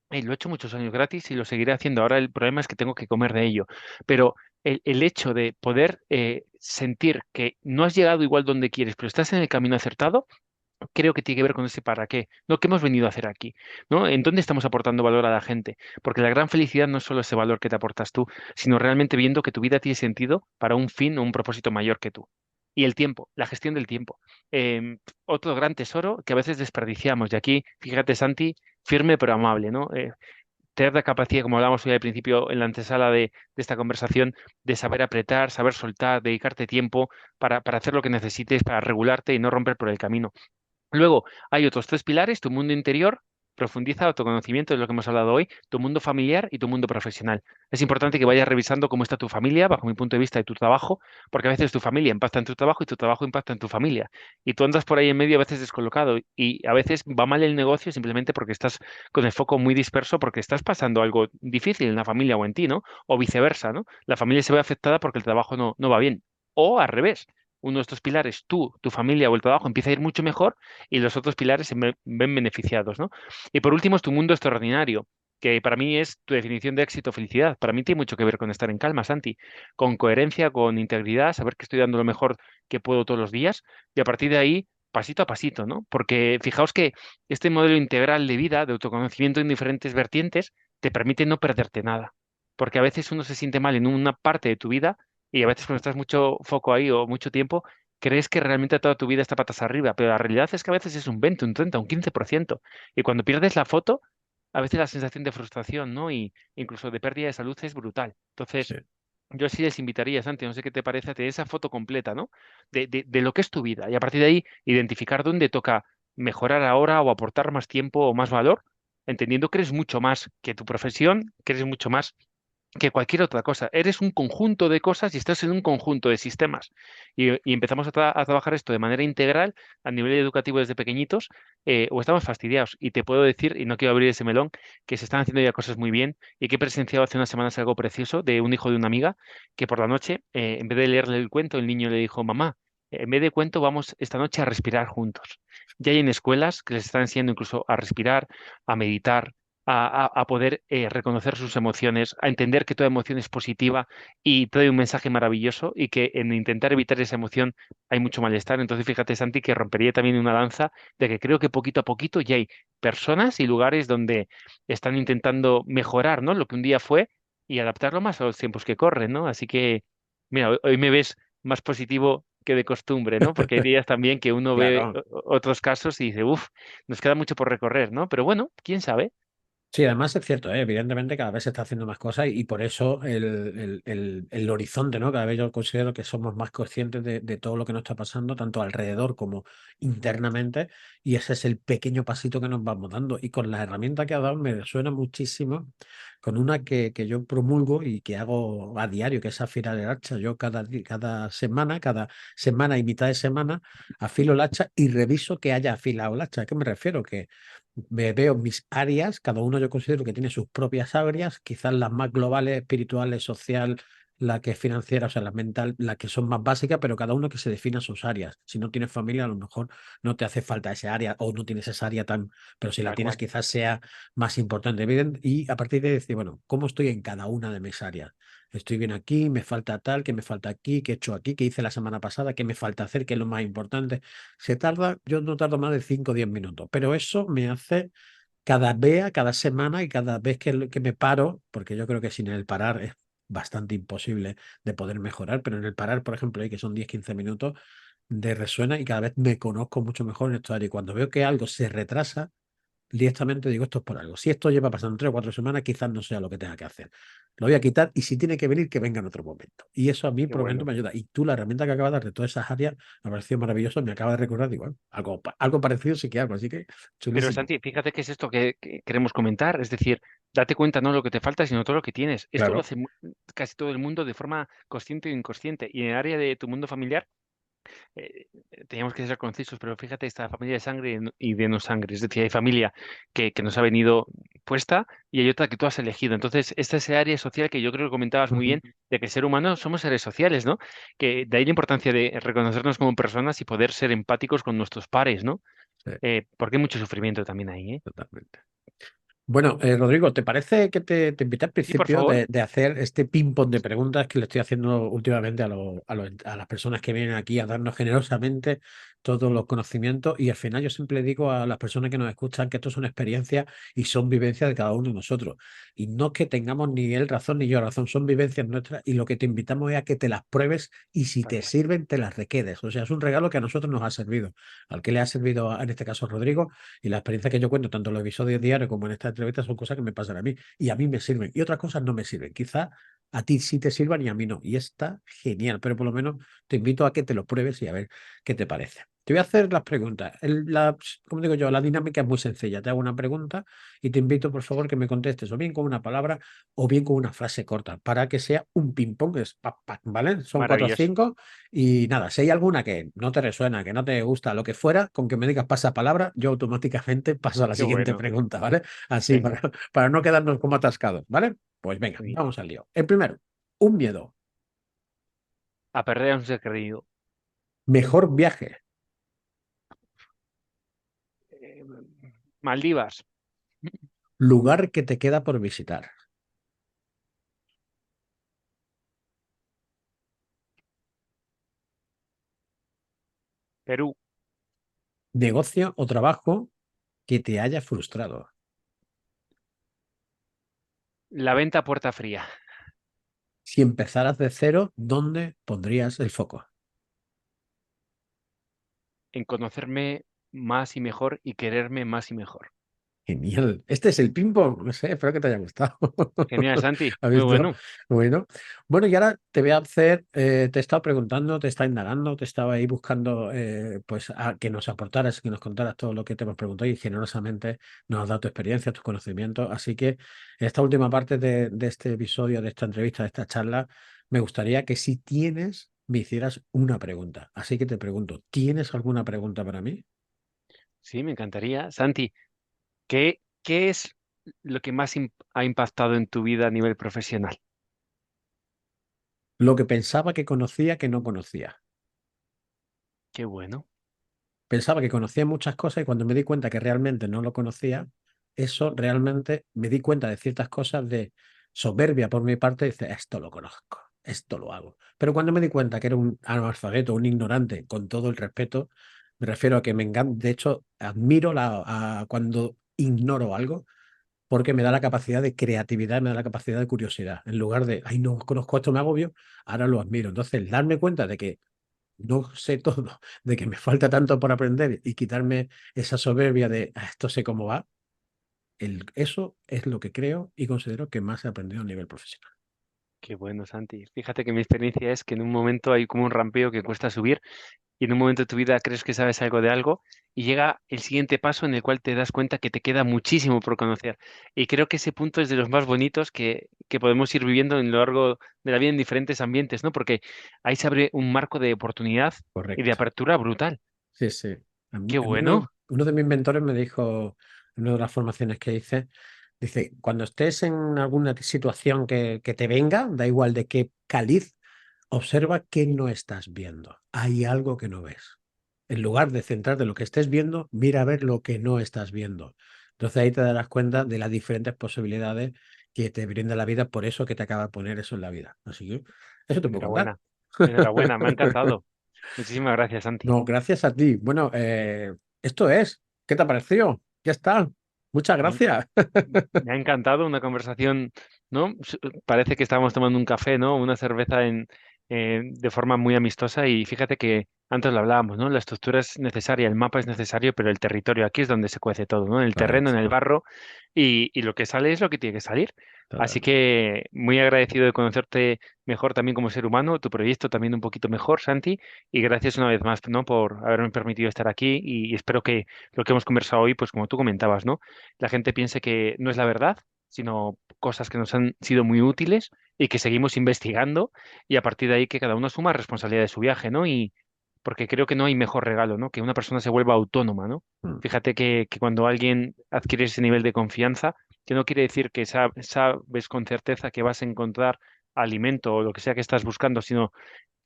lo he hecho muchos años gratis y lo seguiré haciendo. Ahora el problema es que tengo que comer de ello. Pero el hecho de poder sentir que no has llegado igual donde quieres, pero estás en el camino acertado, creo que tiene que ver con ese para qué, ¿no? ¿Qué hemos venido a hacer aquí? ¿No? ¿En dónde estamos aportando valor a la gente? Porque la gran felicidad no es solo ese valor que te aportas tú, sino realmente viendo que tu vida tiene sentido para un fin o un propósito mayor que tú. Y el tiempo, la gestión del tiempo. Otro gran tesoro que a veces desperdiciamos. Y aquí, fíjate, Santi, firme pero amable, ¿no? Tener la capacidad, como hablábamos hoy al principio en la antesala de esta conversación, de saber apretar, saber soltar, dedicarte tiempo para hacer lo que necesites, para regularte y no romper por el camino. Luego hay otros tres pilares, tu mundo interior. profundiza autoconocimiento, de lo que hemos hablado hoy, tu mundo familiar y tu mundo profesional. Es importante que vayas revisando cómo está tu familia, bajo mi punto de vista, y tu trabajo, porque a veces tu familia impacta en tu trabajo y tu trabajo impacta en tu familia. Y tú andas por ahí en medio a veces descolocado y a veces va mal el negocio simplemente porque estás con el foco muy disperso, porque estás pasando algo difícil en la familia o en ti, ¿no? O viceversa, ¿no? La familia se ve afectada porque el trabajo no va bien. O al revés, uno de estos pilares, tú, tu familia o el trabajo empieza a ir mucho mejor y los otros pilares ven beneficiados, ¿no? Y por último es tu mundo extraordinario, que para mí es tu definición de éxito o felicidad. Para mí tiene mucho que ver con estar en calma, Santi, con coherencia, con integridad, saber que estoy dando lo mejor que puedo todos los días y a partir de ahí, pasito a pasito, ¿no? Porque fijaos que este modelo integral de vida, de autoconocimiento en diferentes vertientes, te permite no perderte nada. Porque a veces uno se siente mal en una parte de tu vida y a veces cuando estás mucho foco ahí o mucho tiempo, crees que realmente toda tu vida está patas arriba, pero la realidad es que a veces es un 20, un 30, un 15%. Y cuando pierdes la foto, a veces la sensación de frustración, ¿no? Y incluso de pérdida de salud es brutal. Sí. Entonces, yo sí les invitaría, Santi, no sé qué te parece, a tener esa foto completa, ¿no? De lo que es tu vida. Y a partir de ahí, identificar dónde toca mejorar ahora o aportar más tiempo o más valor, entendiendo que eres mucho más que tu profesión, que eres mucho más que cualquier otra cosa. Eres un conjunto de cosas y estás en un conjunto de sistemas. Y empezamos a trabajar esto de manera integral a nivel educativo desde pequeñitos, o estamos fastidiados. Y te puedo decir, y no quiero abrir ese melón, que se están haciendo ya cosas muy bien y que he presenciado hace unas semanas algo precioso de un hijo de una amiga que por la noche, en vez de leerle el cuento, el niño le dijo, mamá, en vez de cuento, vamos esta noche a respirar juntos. Ya hay en escuelas que les están enseñando incluso a respirar, a meditar, a poder reconocer sus emociones, a entender que toda emoción es positiva y trae un mensaje maravilloso y que en intentar evitar esa emoción hay mucho malestar. Entonces, fíjate, Santi, que rompería también una lanza de que creo que poquito a poquito ya hay personas y lugares donde están intentando mejorar, ¿no? Lo que un día fue y adaptarlo más a los tiempos que corren, ¿no? Así que, mira, hoy me ves más positivo que de costumbre, ¿no? Porque hay días también que uno ve Claro. otros casos y dice, uff, nos queda mucho por recorrer, ¿no? Pero bueno, quién sabe. Sí, además es cierto, evidentemente cada vez se está haciendo más cosas y por eso el horizonte, ¿no? Cada vez yo considero que somos más conscientes de todo lo que nos está pasando, tanto alrededor como internamente, y ese es el pequeño pasito que nos vamos dando. Y con la herramienta que ha dado me suena muchísimo con una que yo promulgo y que hago a diario, que es afilar el hacha. Yo cada semana y mitad de semana afilo el hacha y reviso que haya afilado el hacha. ¿A qué me refiero? Que me veo mis áreas, cada uno yo considero que tiene sus propias áreas, quizás las más globales, espirituales, social, la que es financiera, o sea, la mental, las que son más básicas, pero cada uno que se defina sus áreas. Si no tienes familia, a lo mejor no te hace falta esa área o no tienes esa área tan, pero si la Tal tienes, cual. quizás sea más importante. Y a partir de decir, bueno, ¿cómo estoy en cada una de mis áreas? Estoy bien aquí, me falta tal, qué me falta aquí, qué he hecho aquí, qué hice la semana pasada, qué me falta hacer, qué es lo más importante. Yo no tardo más de 5 o 10 minutos, pero eso me hace cada semana y cada vez que me paro, porque yo creo que sin el parar es bastante imposible de poder mejorar, pero en el parar, por ejemplo, ahí que son 10 15 minutos de resuena y cada vez me conozco mucho mejor en esto. Y cuando veo que algo se retrasa, directamente digo, esto es por algo. Si esto lleva pasando 3 o 4 semanas, quizás no sea lo que tenga que hacer. Lo voy a quitar y si tiene que venir, que venga en otro momento. Y eso a mí, Qué por ejemplo, bueno. me ayuda. Y tú, la herramienta que acabas de dar de todas esas áreas, me ha parecido maravilloso. Me acaba de recordar, digo, algo parecido sí que hago. Así que Pero chulísimo. Santi, fíjate que es esto que queremos comentar, es decir, date cuenta no lo que te falta, sino todo lo que tienes. Esto lo Claro. hace casi todo el mundo de forma consciente o inconsciente. Y en el área de tu mundo familiar, teníamos que ser concisos, pero fíjate, esta familia de sangre y de no sangre, es decir, hay familia que nos ha venido puesta y hay otra que tú has elegido. Entonces, esta es el área social que yo creo que comentabas muy Ujú. bien, de que el ser humano somos seres sociales, ¿no? Que de ahí la importancia de reconocernos como personas y poder ser empáticos con nuestros pares, ¿no? Sí, Porque hay mucho sufrimiento también ahí, ¿eh? totalmente. Bueno, Rodrigo, ¿te parece que te invité al Sí, por principio favor. de hacer este ping-pong de preguntas que le estoy haciendo últimamente a las personas que vienen aquí a darnos generosamente todos los conocimientos? Y al final yo siempre digo a las personas que nos escuchan que esto son experiencias y son vivencias de cada uno de nosotros. Y no que tengamos ni él razón ni yo razón, son vivencias nuestras y lo que te invitamos es a que te las pruebes y si Tal te cual. sirven, te las requedes. O sea, es un regalo que a nosotros nos ha servido. Al que le ha servido, en este caso, a Rodrigo. Y la experiencia que yo cuento, tanto en los episodios diarios como en esta entrevista, son cosas que me pasan a mí y a mí me sirven. Y otras cosas no me sirven. Quizá a ti sí te sirvan y a mí no. Y está genial, pero por lo menos te invito a que te lo pruebes y a ver qué te parece. Te voy a hacer las preguntas. Como digo yo, la dinámica es muy sencilla. Te hago una pregunta y te invito, por favor, que me contestes o bien con una palabra o bien con una frase corta para que sea un ping-pong, es pac, pac, ¿vale? Son cuatro o Maravilloso. cinco y nada, si hay alguna que no te resuena, que no te gusta, lo que fuera, con que me digas pasa palabra, yo automáticamente paso a la Qué siguiente bueno. pregunta, ¿vale? Así Venga, para no quedarnos como atascados, ¿vale? Pues venga, muy bien. vamos al lío. El primero, un miedo. A perder a un ser querido. Mejor viaje. Eh, Maldivas, Lugar que te queda por visitar. Perú. Negocio o trabajo que te haya frustrado. La venta a puerta fría. Si empezaras de cero, ¿dónde pondrías el foco? En conocerme más y mejor y quererme más y mejor. Genial. Este es el ping-pong. No sé, espero que te haya gustado. Genial, Santi. ¿Has Muy visto? bueno. Bueno. Bueno, y ahora te voy a hacer, te he estado preguntando, te he estado indagando, te estaba ahí buscando pues a que nos aportaras, que nos contaras todo lo que te hemos preguntado y generosamente nos has dado tu experiencia, tus conocimientos. Así que en esta última parte de este episodio, de esta entrevista, de esta charla, me gustaría que si tienes, me hicieras una pregunta. Así que te pregunto, ¿tienes alguna pregunta para mí? Sí, me encantaría. Santi, ¿qué es lo que más ha impactado en tu vida a nivel profesional? Lo que pensaba que conocía que no conocía. Qué bueno. Pensaba que conocía muchas cosas y cuando me di cuenta que realmente no lo conocía, eso realmente me di cuenta de ciertas cosas de soberbia por mi parte, dice, esto lo conozco, esto lo hago. Pero cuando me di cuenta que era un analfabeto, un ignorante, con todo el respeto, me refiero a que me encanta, de hecho, admiro cuando ignoro algo porque me da la capacidad de creatividad, me da la capacidad de curiosidad. En lugar de, ay, no conozco esto, me agobio, ahora lo admiro. Entonces, darme cuenta de que no sé todo, de que me falta tanto por aprender y quitarme esa soberbia de "Ah, esto sé cómo va", eso es lo que creo y considero que más he aprendido a nivel profesional. Qué bueno, Santi. Fíjate que mi experiencia es que en un momento hay como un rampeo que cuesta subir y en un momento de tu vida crees que sabes algo de algo y llega el siguiente paso en el cual te das cuenta que te queda muchísimo por conocer. Y creo que ese punto es de los más bonitos que podemos ir viviendo en lo largo de la vida en diferentes ambientes, ¿no? Porque ahí se abre un marco de oportunidad y de Correcto. apertura brutal. Sí, sí. Qué A mí uno, bueno. uno de mis mentores me dijo, en una de las formaciones que hice, dice, cuando estés en alguna situación que te venga, da igual de qué caliz, observa qué no estás viendo. Hay algo que no ves. En lugar de centrarte en lo que estés viendo, mira a ver lo que no estás viendo. Entonces ahí te darás cuenta de las diferentes posibilidades que te brinda la vida, por eso que te acaba de poner eso en la vida. Así que eso te puedo contar. Enhorabuena. Enhorabuena. Me ha encantado. Muchísimas gracias, Santi. No, gracias a ti. Bueno, esto es. ¿Qué te ha parecido? Ya está. Muchas No, gracias. me ha encantado una conversación, ¿no? Parece que estábamos tomando un café, ¿no? Una cerveza de forma muy amistosa y fíjate que antes lo hablábamos, ¿no? La estructura es necesaria, el mapa es necesario, pero el territorio aquí es donde se cuece todo, ¿no? En el terreno, en Correcto. el barro y lo que sale es lo que tiene que salir. Así Totalmente. que muy agradecido de conocerte mejor también como ser humano, tu proyecto también un poquito mejor, Santi, y gracias una vez más, ¿no? Por haberme permitido estar aquí y espero que lo que hemos conversado hoy, pues como tú comentabas, ¿no? La gente piense que no es la verdad, sino cosas que nos han sido muy útiles y que seguimos investigando y a partir de ahí que cada uno asuma responsabilidad de su viaje, ¿no? Y porque creo que no hay mejor regalo, ¿no? Que una persona se vuelva autónoma, ¿no? Mm, Fíjate que cuando alguien adquiere ese nivel de confianza, que no quiere decir que sabes con certeza que vas a encontrar alimento o lo que sea que estás buscando, sino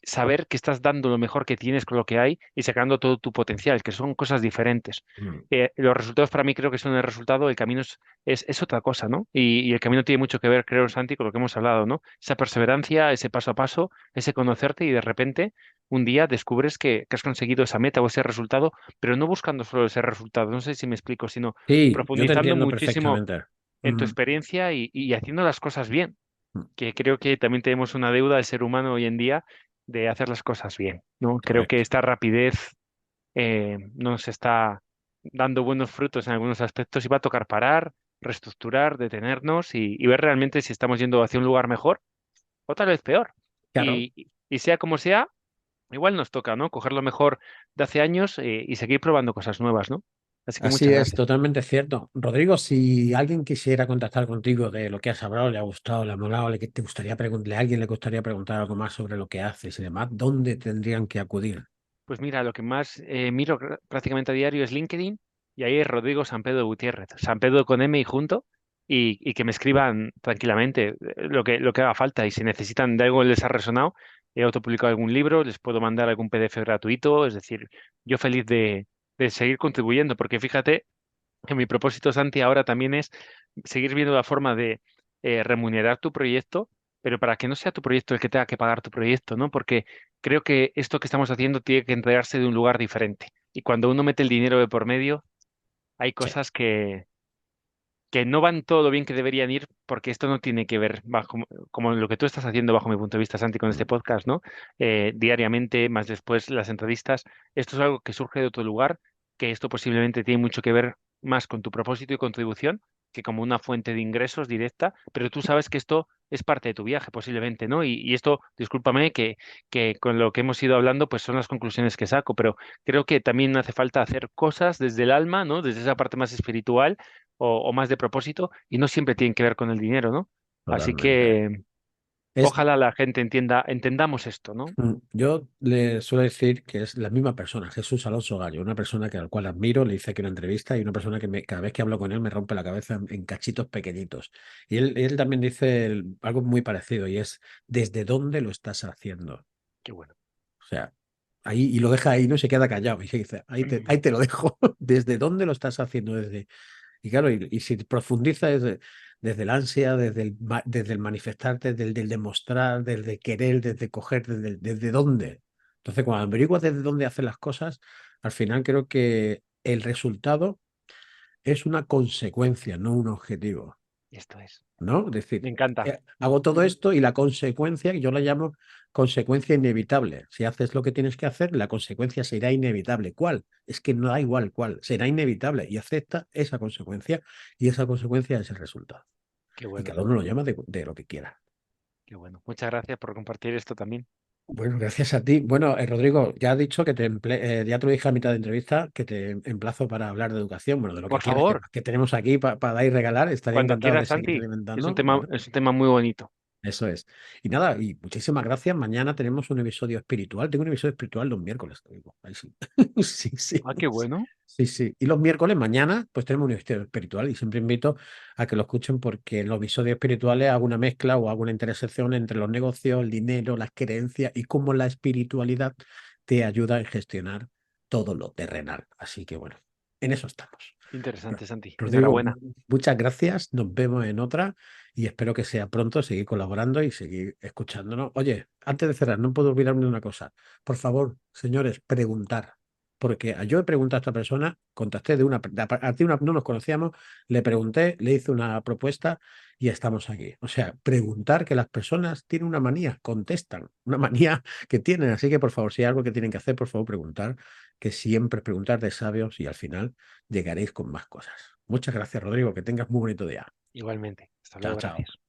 saber que estás dando lo mejor que tienes con lo que hay y sacando todo tu potencial, que son cosas diferentes. mm. Los resultados para mí creo que son el resultado, el camino es otra cosa, ¿no? Y el camino tiene mucho que ver, creo, Santi, con lo que hemos hablado, ¿no? Esa perseverancia, ese paso a paso, ese conocerte y de repente un día descubres que has conseguido esa meta o ese resultado, pero no buscando solo ese resultado, no sé si me explico, sino Sí, yo te profundizando entiendo muchísimo perfectamente. en tu Mm, experiencia y haciendo las cosas bien, mm. que creo que también tenemos una deuda al ser humano hoy en día de hacer las cosas bien, ¿no? Creo que Correcto. esta rapidez nos está dando buenos frutos en algunos aspectos y va a tocar parar, reestructurar, detenernos y ver realmente si estamos yendo hacia un lugar mejor o tal vez peor. Claro. Y sea como sea, igual nos toca, ¿no? Coger lo mejor de hace años y seguir probando cosas nuevas, ¿no? Así que Así muchas es, gracias. totalmente cierto. Rodrigo, si alguien quisiera contactar contigo de lo que has hablado, le ha gustado, le ha molado, le, que te gustaría preguntarle, a alguien le gustaría preguntar algo más sobre lo que haces y demás, ¿dónde tendrían que acudir? Pues mira, lo que más miro prácticamente a diario es LinkedIn y ahí es Rodrigo San Pedro Gutiérrez, San Pedro con M y junto, y que me escriban tranquilamente lo que haga falta y si necesitan de algo les ha resonado, he autopublicado algún libro, les puedo mandar algún PDF gratuito, es decir, yo feliz de seguir contribuyendo, porque fíjate que mi propósito, Santi, ahora también es seguir viendo la forma de remunerar tu proyecto, pero para que no sea tu proyecto el que tenga que pagar tu proyecto, ¿no? Porque creo que esto que estamos haciendo tiene que entregarse de un lugar diferente. Y cuando uno mete el dinero de por medio, hay Sí, cosas que no van todo lo bien que deberían ir, porque esto no tiene que ver bajo, como lo que tú estás haciendo bajo mi punto de vista, Santi, con este podcast, ¿no? Diariamente, más después las entrevistas. Esto es algo que surge de otro lugar, que esto posiblemente tiene mucho que ver más con tu propósito y contribución que como una fuente de ingresos directa, pero tú sabes que esto es parte de tu viaje, posiblemente, ¿no? Y esto, discúlpame, que con lo que hemos ido hablando, pues son las conclusiones que saco, pero creo que también hace falta hacer cosas desde el alma, ¿no? Desde esa parte más espiritual o más de propósito y no siempre tienen que ver con el dinero, ¿no? Así totalmente. que Es, ojalá la gente entendamos esto, ¿no? yo le suelo decir que es la misma persona, Jesús Alonso Gallo, una persona que, al cual admiro, le hice aquí una entrevista y una persona que cada vez que hablo con él me rompe la cabeza en cachitos pequeñitos. Y él también dice algo muy parecido y es, ¿desde dónde lo estás haciendo? Qué bueno. O sea, ahí y lo deja ahí, no se queda callado y se dice, ahí te lo dejo. ¿Desde dónde lo estás haciendo? Y claro, y si profundiza desde el ansia, desde el manifestarte, desde el demostrar, desde el querer, desde coger, desde dónde. Entonces, cuando averiguas desde dónde hacer las cosas, al final creo que el resultado es una consecuencia, no un objetivo. Esto es. ¿No? Es Me decir, encanta. hago todo esto y la consecuencia, yo la llamo consecuencia inevitable. Si haces lo que tienes que hacer, la consecuencia será inevitable. ¿Cuál? Es que no da igual cuál, será inevitable y acepta esa consecuencia y esa consecuencia es el resultado. Qué Y bueno. cada uno lo llama de lo que quiera. Qué bueno. Muchas gracias por compartir esto también. Bueno, gracias a ti. Bueno, Rodrigo, ya has dicho que ya te lo dije a mitad de entrevista, que te emplazo para hablar de educación, bueno, de lo que Por quieras favor, que tenemos aquí para dar y regalar. Estaría cuando encantado quieras, de seguir Santi, alimentando. es un tema muy bonito. Eso es. Y nada, y muchísimas gracias. Mañana tenemos un episodio espiritual. Tengo un episodio espiritual los miércoles. Te digo. Ahí sí. Sí, sí. Ah, qué bueno. Sí, sí. Y los miércoles, mañana, pues tenemos un episodio espiritual. Y siempre invito a que lo escuchen porque en los episodios espirituales hago una mezcla o hago una intersección entre los negocios, el dinero, las creencias y cómo la espiritualidad te ayuda a gestionar todo lo terrenal. Así que bueno, en eso estamos. Interesante, Santi. Rodrigo, Enhorabuena. muchas gracias. Nos vemos en otra y espero que sea pronto seguir colaborando y seguir escuchándonos. Oye, antes de cerrar, no puedo olvidarme de una cosa. Por favor, señores, preguntar. Porque yo he preguntado a esta persona, contacté a partir de una, no nos conocíamos, le pregunté, le hice una propuesta y estamos aquí. O sea, preguntar, que las personas tienen una manía, contestan, una manía que tienen. Así que por favor, si hay algo que tienen que hacer, por favor, preguntar, que siempre es preguntar de sabios y al final llegaréis con más cosas. Muchas gracias, Rodrigo. Que tengas muy bonito día. Igualmente. Hasta Chao, luego, chao. gracias.